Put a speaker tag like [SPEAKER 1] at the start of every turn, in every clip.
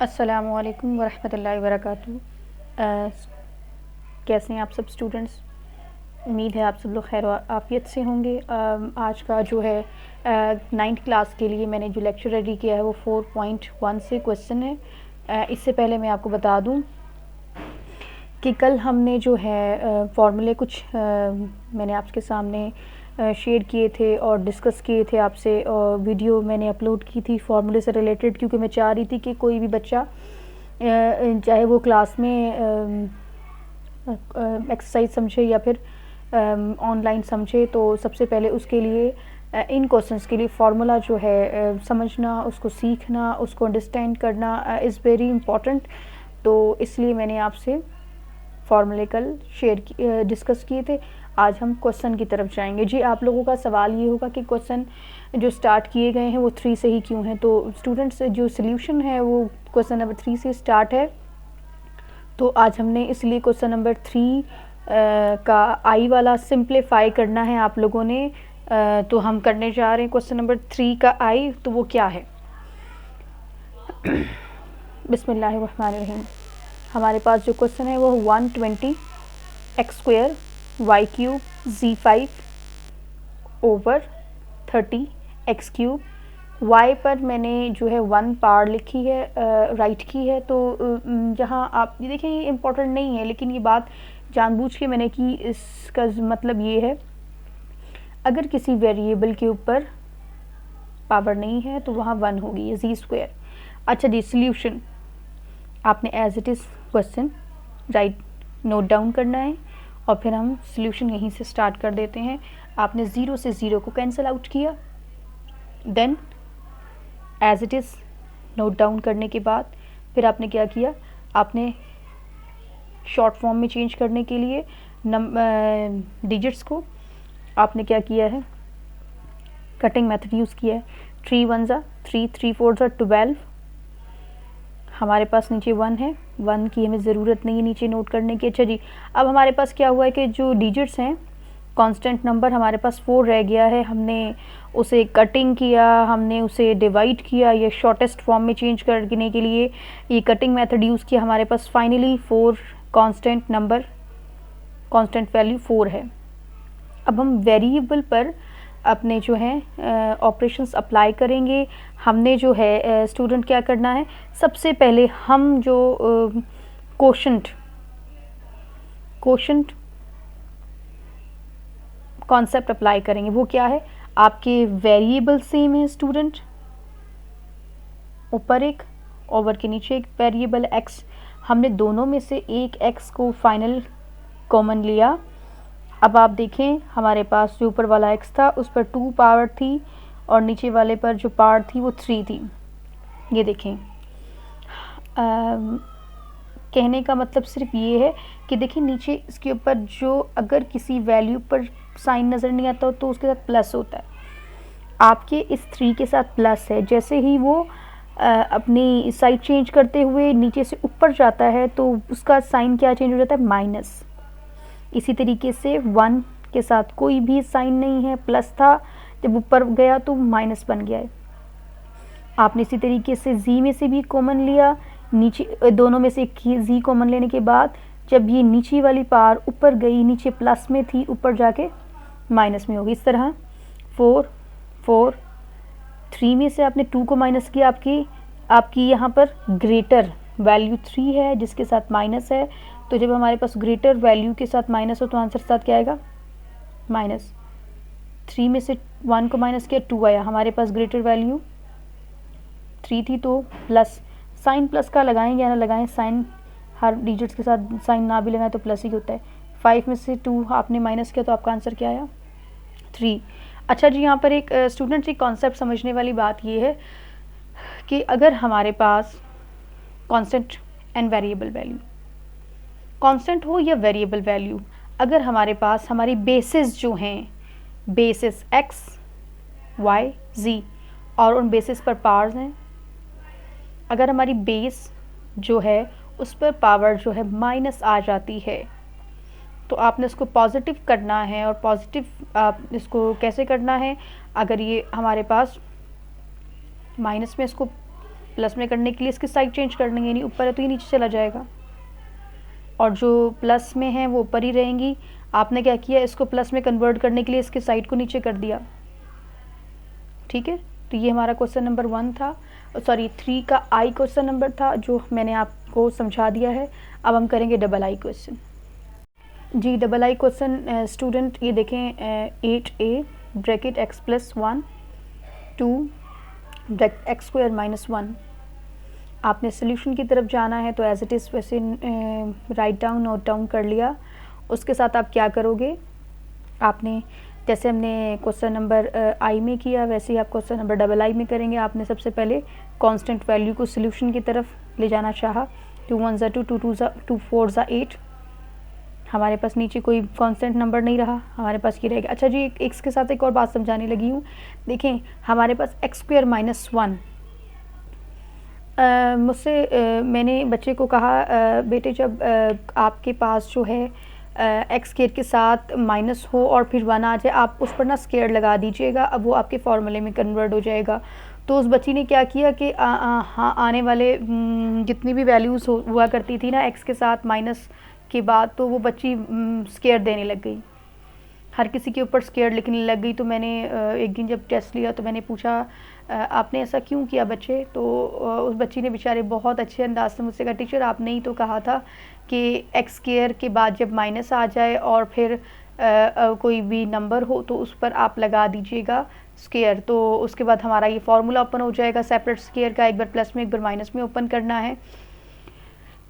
[SPEAKER 1] अस्सलामुअलैकुम वरहमतुल्लाहि वबरकातुहू। कैसे हैं आप सब स्टूडेंट्स? उम्मीद है आप सब लोग खैर और आफ़ियत से होंगे। आज का जो है 9th क्लास के लिए मैंने जो लेक्चर रेडी किया है वो 4.1 से क्वेश्चन है। इससे पहले मैं आपको बता दूं कि कल हमने जो है फॉर्मूले कुछ मैंने आपके सामने शेयर किए थे और डिस्कस किए थे आपसे, और वीडियो मैंने अपलोड की थी फॉर्मूले से रिलेटेड, क्योंकि मैं चाह रही थी कि कोई भी बच्चा चाहे वो क्लास में एक्सरसाइज समझे या फिर ऑनलाइन समझे, तो सबसे पहले उसके लिए इन क्वेश्चंस के लिए फार्मूला जो है समझना, उसको सीखना, उसको अंडरस्टैंड करना इज़ वेरी इम्पॉर्टेंट। तो इसलिए मैंने आपसे फार्मूले कल डिस्कस किए थे। आज हम क्वेश्चन की तरफ जाएंगे। जी, आप लोगों का सवाल ये होगा कि क्वेश्चन जो स्टार्ट किए गए हैं वो 3 से ही क्यों हैं। तो स्टूडेंट्स, जो सोल्यूशन है वो क्वेश्चन नंबर 3 से स्टार्ट है। तो आज हमने इसलिए क्वेश्चन नंबर 3 का आई वाला सिंप्लीफाई करना है आप लोगों ने। तो हम करने जा रहे हैं क्वेश्चन नंबर 3 का आई। तो वो क्या है? बिस्मिल्लाहिर्रहमानिर्रहीम। हमारे पास जो क्वेश्चन है वो 120 x square y cube z5 over 30 x cube. y पर मैंने जो है 1 पावर लिखी है, राइट की है। तो जहाँ आप ये देखें, ये इम्पोर्टेंट नहीं है, लेकिन ये बात जानबूझ के मैंने की। इसका मतलब ये है, अगर किसी वेरिएबल के ऊपर पावर नहीं है तो वहाँ 1 होगी, ये z स्क्वायर। अच्छा जी, सोल्यूशन आपने as it is question write note down करना है और फिर हम सोल्यूशन यहीं से स्टार्ट कर देते हैं। आपने 0 से 0 को कैंसिल आउट किया, then as it is note down करने के बाद फिर आपने क्या किया, आपने शॉर्ट फॉर्म में चेंज करने के लिए डिजिट्स को आपने क्या किया है, कटिंग मेथड यूज़ किया है। 3 1 ज़ा 3, 3 4 ज़ा 12। हमारे पास नीचे 1 है, 1 की हमें ज़रूरत नहीं है नीचे नोट करने की। अच्छा जी, अब हमारे पास क्या हुआ है कि जो डिजिट्स हैं, कांस्टेंट नंबर हमारे पास 4 रह गया है। हमने उसे कटिंग किया, हमने उसे डिवाइड किया, ये शॉर्टेस्ट फॉर्म में चेंज करने के लिए ये कटिंग मेथड यूज़ किया। हमारे पास finally 4 constant number, constant value 4 है। अब हम वेरिएबल पर अपने जो है ऑपरेशंस अप्लाई करेंगे। हमने जो है स्टूडेंट क्या करना है, सबसे पहले हम जो कोशेंट कॉन्सेप्ट अप्लाई करेंगे। वो क्या है, आपके वेरिएबल सेम है स्टूडेंट, ऊपर एक ओवर के नीचे एक वेरिएबल x। हमने दोनों में से एक x को फाइनल कॉमन लिया। अब आप देखें, हमारे पास जो ऊपर वाला x था उस पर 2 पावर थी और नीचे वाले पर जो पावर थी वो 3 थी। ये देखें, कहने का मतलब सिर्फ ये है कि देखिए नीचे इसके ऊपर जो अगर किसी वैल्यू पर साइन नज़र नहीं आता हो तो उसके साथ प्लस होता है। आपके इस 3 के साथ प्लस है। जैसे ही वो अपनी साइड चेंज करते हुए नीचे से ऊपर जाता है तो उसका साइन क्या चेंज हो जाता है, माइनस। इसी तरीके से 1 के साथ कोई भी साइन नहीं है, प्लस था, जब ऊपर गया तो माइनस बन गया है। आपने इसी तरीके से z में से भी कॉमन लिया, नीचे दोनों में से z कॉमन लेने के बाद जब ये नीचे वाली पावर ऊपर गई, नीचे प्लस में थी, ऊपर जाके माइनस में होगी। इस तरह 4 4 3 में से आपने 2 को माइनस किया, आपकी यहाँ पर ग्रेटर वैल्यू 3 है जिसके साथ माइनस है। तो जब हमारे पास ग्रेटर वैल्यू के साथ माइनस हो तो आंसर साथ क्या आएगा, माइनस। 3 में से 1 को माइनस किया, 2 आया। हमारे पास ग्रेटर वैल्यू 3 थी तो प्लस। साइन प्लस का लगाएं या ना लगाएं, साइन हर डिजिट्स के साथ साइन ना भी लगाएं तो प्लस ही होता है। 5 में से 2 आपने माइनस किया तो आपका आंसर क्या आया, 3। अच्छा जी, यहाँ पर एक स्टूडेंट की कॉन्सेप्ट समझने वाली बात ये है कि अगर हमारे पास constant and variable value, constant हो या वेरिएबल वैल्यू, अगर हमारे पास हमारी बेसिस जो हैं, बेसिस x, y, z और उन बेसिस पर पावर्स हैं, अगर हमारी बेस जो है उस पर पावर जो है माइनस आ जाती है तो आपने इसको पॉजिटिव करना है। और पॉजिटिव आप इसको कैसे करना है, अगर ये हमारे पास माइनस में इसको प्लस में करने के लिए इसकी साइड चेंज करनी है, यानी ऊपर है तो ये नीचे चला जाएगा, और जो प्लस में है वो ऊपर ही रहेंगी। आपने क्या किया, इसको प्लस में कन्वर्ट करने के लिए इसके साइड को नीचे कर दिया। ठीक है, तो ये हमारा क्वेश्चन नंबर 1 था, सॉरी 3 का आई क्वेश्चन नंबर था जो मैंने आपको समझा दिया है। अब हम करेंगे डबल आई क्वेश्चन। जी डबल आई क्वेश्चन स्टूडेंट ये देखें, 8a bracket x plus 1 2 bracket x square minus 1। आपने सोल्यूशन की तरफ जाना है तो एज इट इज़ वैसे राइट डाउन नोट डाउन कर लिया। उसके साथ आप क्या करोगे, आपने जैसे हमने क्वेश्चन नंबर आई में किया वैसे ही आप क्वेश्चन नंबर डबल आई में करेंगे। आपने सबसे पहले कांस्टेंट वैल्यू को सोल्यूशन की तरफ ले जाना चाहा। 2 1 ज़ा 2 2 2 ज़ा 2 4 ज़ा 8। हमारे पास नीचे कोई कांस्टेंट नंबर नहीं रहा, हमारे पास ये रहेगा। अच्छा जी, एक एक्स के साथ एक और बात समझाने लगी हूँ। देखें हमारे पास एक्स स्क्वायर माइनस 1, मुझसे मैंने बच्चे को कहा बेटे जब आपके पास जो है एक्स स्क्वायर के साथ माइनस हो और फिर 1 आ जाए, आप उस पर ना स्क्वायर लगा दीजिएगा, अब वो आपके फॉर्मूले में कन्वर्ट हो जाएगा। तो उस बच्ची ने क्या किया कि हाँ आने वाले जितनी भी वैल्यूज़ हुआ करती थी ना एक्स के साथ माइनस के बाद, तो वो बच्ची स्क्वायर देने लग गई, हर किसी के ऊपर स्क्वायर लिखने लग गई। तो मैंने एक दिन जब टेस्ट लिया तो मैंने पूछा आपने ऐसा क्यों किया बच्चे, तो उस बच्ची ने बेचारे बहुत अच्छे अंदाज से मुझसे कहा टीचर आपने ही तो कहा था कि एक्स स्क्वायर के बाद जब माइनस आ जाए और फिर कोई भी नंबर हो तो उस पर आप लगा दीजिएगा स्क्वायर, तो उसके बाद हमारा ये फार्मूला ओपन हो जाएगा सेपरेट स्क्वायर का, एक बार प्लस में एक बार माइनस में ओपन करना है।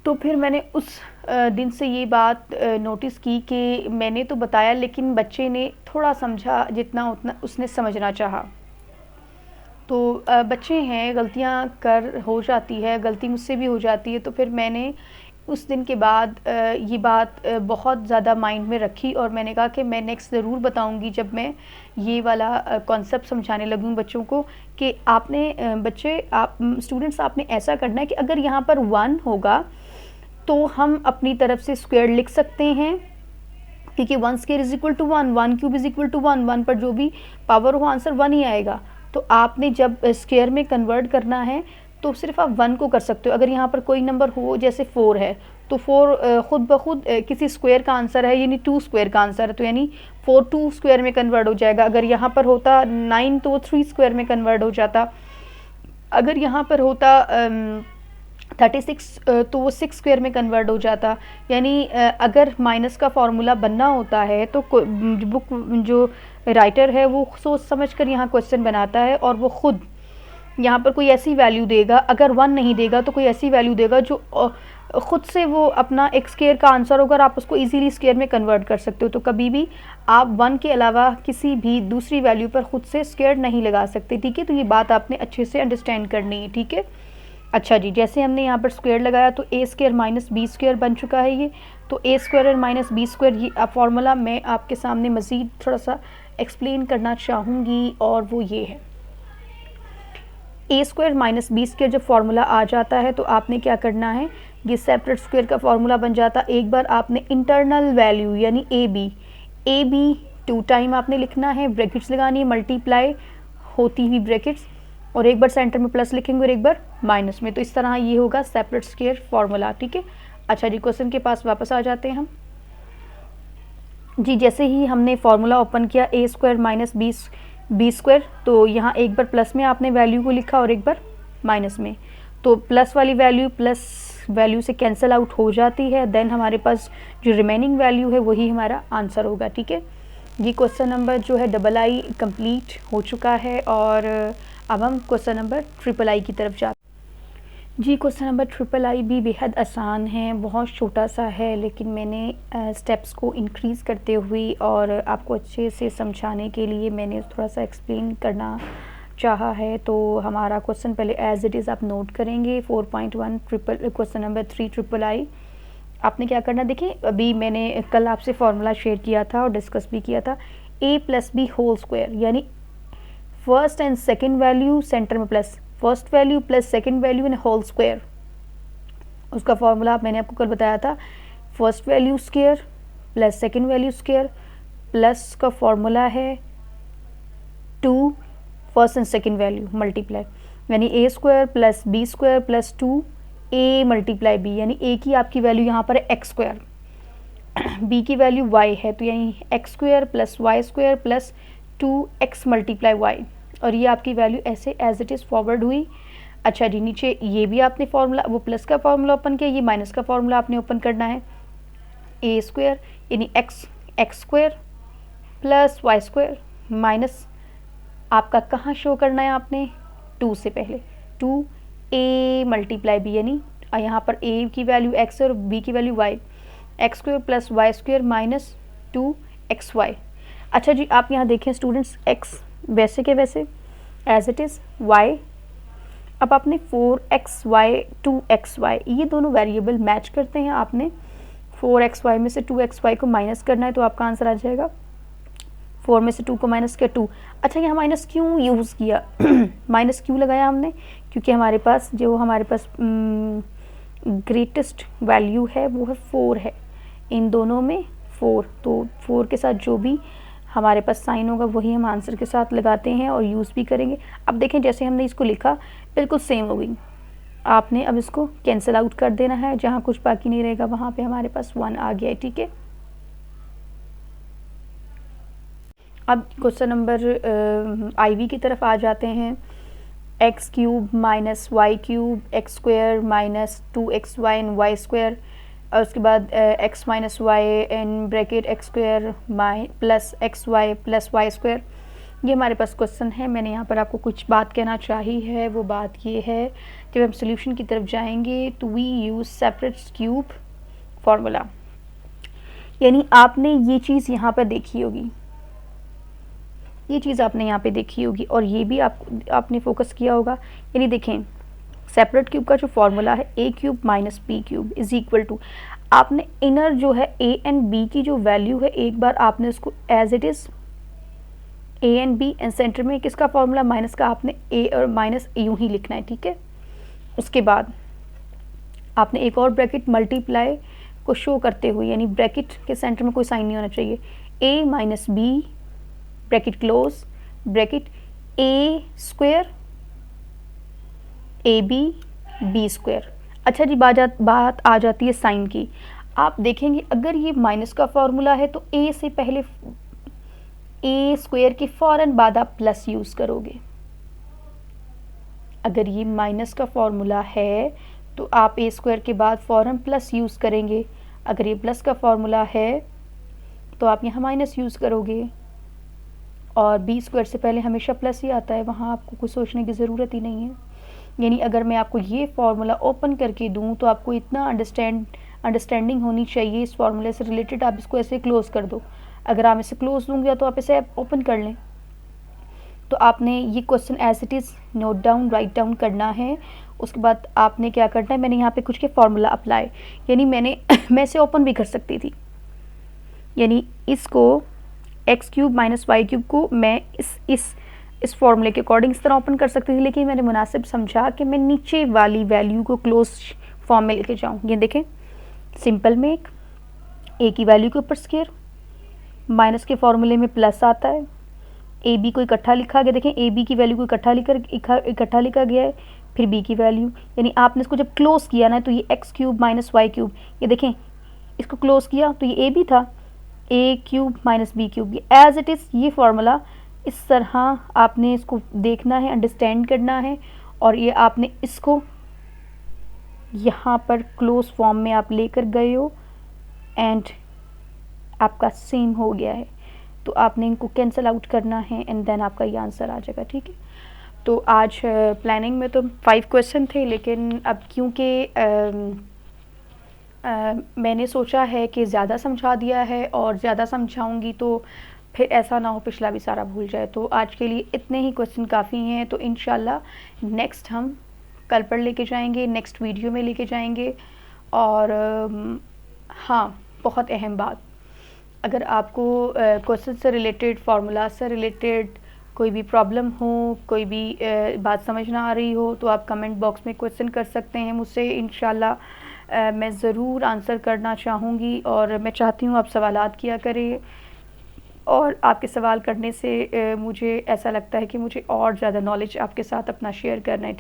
[SPEAKER 1] तो फिर मैंने उस दिन से ये बात नोटिस की कि मैंने तो बताया लेकिन बच्चे ने थोड़ा समझा जितना उतना उसने समझना चाहा। तो बच्चे हैं, गलतियां हो जाती है, गलती मुझसे भी हो जाती है। तो फिर मैंने उस दिन के बाद ये बात बहुत ज़्यादा माइंड में रखी और मैंने कहा कि मैं नेक्स्ट ज़रूर बताऊंगी जब मैं ये वाला कॉन्सेप्ट समझाने लगूँ बच्चों को कि आपने बच्चे आप स्टूडेंट्स आपने ऐसा करना है कि अगर यहाँ पर 1 होगा तो हम अपनी तरफ से स्क्वायर लिख सकते हैं, क्योंकि 1 square is equal to 1, 1 cube is equal to 1, 1 पर जो भी पावर हो आंसर 1 ही आएगा। तो आपने जब स्क्वायर में कन्वर्ट करना है तो सिर्फ आप 1 को कर सकते हो। अगर यहाँ पर कोई नंबर हो जैसे 4 है तो 4 खुद ब खुद किसी स्क्वायर का आंसर है, यानी 2 स्क्वायर का आंसर है, तो यानी 4 2 स्क्वायर में कन्वर्ट हो जाएगा। अगर यहाँ पर होता 9 तो 3 स्क्वायर में कन्वर्ट हो जाता। अगर यहाँ पर होता 36 तो वो 6 स्क्वायर में कन्वर्ट हो जाता। यानी अगर माइनस का फॉर्मूला बनना होता है तो बुक जो राइटर है वो सोच समझ कर यहाँ क्वेश्चन बनाता है और वो खुद यहाँ पर कोई ऐसी वैल्यू देगा, अगर 1 नहीं देगा तो कोई ऐसी वैल्यू देगा जो ख़ुद से वो अपना एक स्क्वायर का आंसर होगा और आप उसको इजीली स्क्वायर में कन्वर्ट कर सकते हो। तो कभी भी आप 1 के अलावा किसी भी दूसरी वैल्यू पर ख़ुद से स्क्वायर नहीं लगा सकते। ठीक है, तो ये बात आपने अच्छे से अंडरस्टैंड करनी है। ठीक है, अच्छा जी, जैसे हमने यहाँ पर स्क्वायर लगाया तो ए स्क्वायर माइनस बी स्क्वायर बन चुका है ये। तो ए स्क्वायर और माइनस बी स्क्वायर ये फार्मूला मैं आपके सामने मज़ीद थोड़ा सा एक्सप्लेन करना चाहूँगी और वो ये है, a square minus B square जब फार्मूला आ जाता है तो आपने क्या करना है, ये सेपरेट स्क्वायर का फार्मूला बन जाता। एक बार आपने इंटरनल वैल्यू यानी ए बी 2 टाइम आपने लिखना है, ब्रैकेट्स लगानी है, मल्टीप्लाई होती हुई ब्रैकेट्स, और एक बार सेंटर में प्लस लिखेंगे और एक बार माइनस में। तो इस तरह ये होगा सेपरेट स्क्वायर फार्मूला। ठीक है, अच्छा जी, क्वेश्चन के पास वापस आ जाते हैं हम जी। जैसे ही हमने फार्मूला ओपन किया ए स्क्वायर माइनस बी स्क्वायर, तो यहाँ एक बार प्लस में आपने वैल्यू को लिखा और एक बार माइनस में, तो प्लस वाली वैल्यू प्लस वैल्यू से कैंसिल आउट हो जाती है। देन हमारे पास जो रिमेनिंग वैल्यू है वही हमारा आंसर होगा। ठीक है जी, क्वेश्चन नंबर जो है डबल आई कंप्लीट हो चुका है और अब हम क्वेश्चन नंबर ट्रिपल आई की तरफ जाते हैं जी। क्वेश्चन नंबर ट्रिपल आई भी बेहद आसान है, बहुत छोटा सा है, लेकिन मैंने स्टेप्स को इंक्रीज़ करते हुए और आपको अच्छे से समझाने के लिए मैंने थोड़ा सा एक्सप्लेन करना चाहा है। तो हमारा क्वेश्चन पहले एज इट इज़ आप नोट करेंगे। 4.1 क्वेश्चन नंबर 3 ट्रिपल आई। आपने क्या करना, देखिए अभी मैंने कल आपसे फार्मूला शेयर किया था और डिस्कस भी किया था, a plus B whole square, यानी first and second value centre में plus, first value plus second value in whole square. उसका फार्मूला मैंने आपको कल बताया था, first value square plus second value square plus का फॉर्मूला है 2 first and second value multiply. यानी A square plus B square plus 2a multiply B, यानी a की आपकी वैल्यू यहाँ पर है एक्स स्क्वायर, b की वैल्यू y है, तो यानी x square plus y square plus 2x multiply y, और ये आपकी वैल्यू ऐसे एज इट इज़ फॉरवर्ड हुई। अच्छा जी, नीचे ये भी आपने फार्मूला, वो प्लस का फार्मूला ओपन किया, ये माइनस का फार्मूला आपने ओपन करना है। ए स्क्वायर यानी x square plus y square minus आपका कहाँ शो करना है आपने 2 से पहले 2a मल्टीप्लाई बी, यानी यहाँ पर a की वैल्यू x और b की value y, x square plus y square minus 2xy। अच्छा जी, आप यहाँ देखें स्टूडेंट्स, x वैसे के वैसे एज इट इज़, y अब आपने 4xy 2xy ये दोनों वेरिएबल मैच करते हैं, आपने 4xy में से 2xy को माइनस करना है, तो आपका आंसर आ जाएगा 4 में से 2 को माइनस किया 2। अच्छा, यहाँ माइनस क्यों यूज़ किया माइनस क्यों लगाया हमने, क्योंकि हमारे पास ग्रेटेस्ट वैल्यू है वो है 4 है, इन दोनों में 4, तो 4 के साथ जो भी हमारे पास साइन होगा वही हम आंसर के साथ लगाते हैं और यूज़ भी करेंगे। अब देखें जैसे हमने इसको लिखा बिल्कुल सेम हो गई, आपने अब इसको कैंसिल आउट कर देना है, जहाँ कुछ बाकी नहीं रहेगा वहाँ पे हमारे पास 1 आ गया है, ठीक है। अब क्वेश्चन नंबर IV की तरफ आ जाते हैं। X cube minus y cube x square minus 2xy and y square, और उसके बाद x minus y in bracket x square plus x y plus y square. ये हमारे पास क्वेश्चन है। मैंने यहाँ पर आपको कुछ बात कहना चाहिए है, वो बात ये है जब हम सोल्यूशन की तरफ जाएंगे तो we use separate cube formula, यानी आपने ये चीज़ यहाँ पर देखी होगी, ये चीज़ आपने यहाँ पे देखी होगी, और ये भी आपने फोकस किया होगा। यानी देखें सेपरेट क्यूब का जो फॉर्मूला है a cube minus b cube is equal to, आपने इनर जो है a एंड b की जो वैल्यू है एक बार आपने उसको as it is a and b and centre में किसका फॉर्मूला माइनस का, आपने a और माइनस यूँ ही लिखना है, ठीक है। उसके बाद आपने एक और ब्रैकेट मल्टीप्लाई को शो करते हुए, यानी ब्रैकेट के सेंटर में कोई साइन नहीं होना चाहिए, a minus b bracket close bracket a square b square. अच्छा जी, बात आ जाती है साइन की। आप देखेंगे अगर ये माइनस का फॉर्मूला है तो a से पहले a स्क्वायर के फ़ौरन बाद आप प्लस यूज़ करोगे। अगर ये माइनस का फॉर्मूला है तो आप a स्क्वायर के बाद फ़ौरन प्लस यूज़ करेंगे, अगर ये प्लस का फॉर्मूला है तो आप यहाँ माइनस यूज़ करोगे, और b स्क्वायर से पहले हमेशा प्लस ही आता है, वहाँ आपको कुछ सोचने की ज़रूरत ही नहीं है। यानी अगर मैं आपको ये फार्मूला ओपन करके दूँ तो आपको इतना अंडरस्टैंडिंग होनी चाहिए इस फार्मूले से रिलेटेड, आप इसको ऐसे क्लोज़ कर दो। अगर आप इसे क्लोज दूंगा तो आप इसे ओपन कर लें। तो आपने ये question as it is note down, write down करना है। उसके बाद आपने क्या करना है, मैंने यहाँ पे कुछ के फार्मूला अप्लाई, यानी मैं इसे ओपन भी कर सकती थी, यानी इसको x cube minus y cube को मैं इस फॉर्मूले के अकॉर्डिंग इस तरह ओपन कर सकती थी, लेकिन मैंने मुनासिब समझा कि मैं नीचे वाली वैल्यू को क्लोज फॉर्म में लेके जाऊँ। ये देखें सिंपल में एक ए की वैल्यू के ऊपर स्क्वायर, माइनस के फॉर्मूले में प्लस आता है, ए बी को इकट्ठा लिखा गया, देखें ए बी की वैल्यू को इकट्ठा लिखा गया है, फिर बी की वैल्यू, यानी आपने इसको जब क्लोज किया ना तो ये x cube minus y cube, ये देखें इसको क्लोज किया तो ये ए बी था, ए क्यूब माइनस बी क्यूब, ये एज इट इज़ ये फार्मूला इस तरह आपने इसको देखना है, अंडरस्टैंड करना है, और ये आपने इसको यहाँ पर क्लोज फॉर्म में आप लेकर गए हो एंड आपका सेम हो गया है। तो आपने इनको कैंसिल आउट करना है एंड देन आपका ये आंसर आ जाएगा, ठीक है। तो आज प्लानिंग में तो 5 क्वेश्चन थे, लेकिन अब क्योंकि मैंने सोचा है कि ज़्यादा समझा दिया है और ज़्यादा समझाऊंगी तो फिर ऐसा ना हो पिछला भी सारा भूल जाए, तो आज के लिए इतने ही क्वेश्चन काफ़ी हैं। तो इंशाल्लाह नेक्स्ट हम कल पर लेके जाएंगे, नेक्स्ट वीडियो में लेके जाएंगे। और हाँ, बहुत अहम बात, अगर आपको क्वेश्चन से रिलेटेड, फार्मूला से रिलेटेड कोई भी प्रॉब्लम हो, कोई भी बात समझ ना आ रही हो, तो आप कमेंट बॉक्स में क्वेश्चन कर सकते हैं मुझसे। इंशाल्लाह मैं ज़रूर आंसर करना चाहूँगी, और मैं चाहती हूँ आप सवालात किया करें, और आपके सवाल करने से मुझे ऐसा लगता है कि मुझे और ज़्यादा नॉलेज आपके साथ अपना शेयर करना है।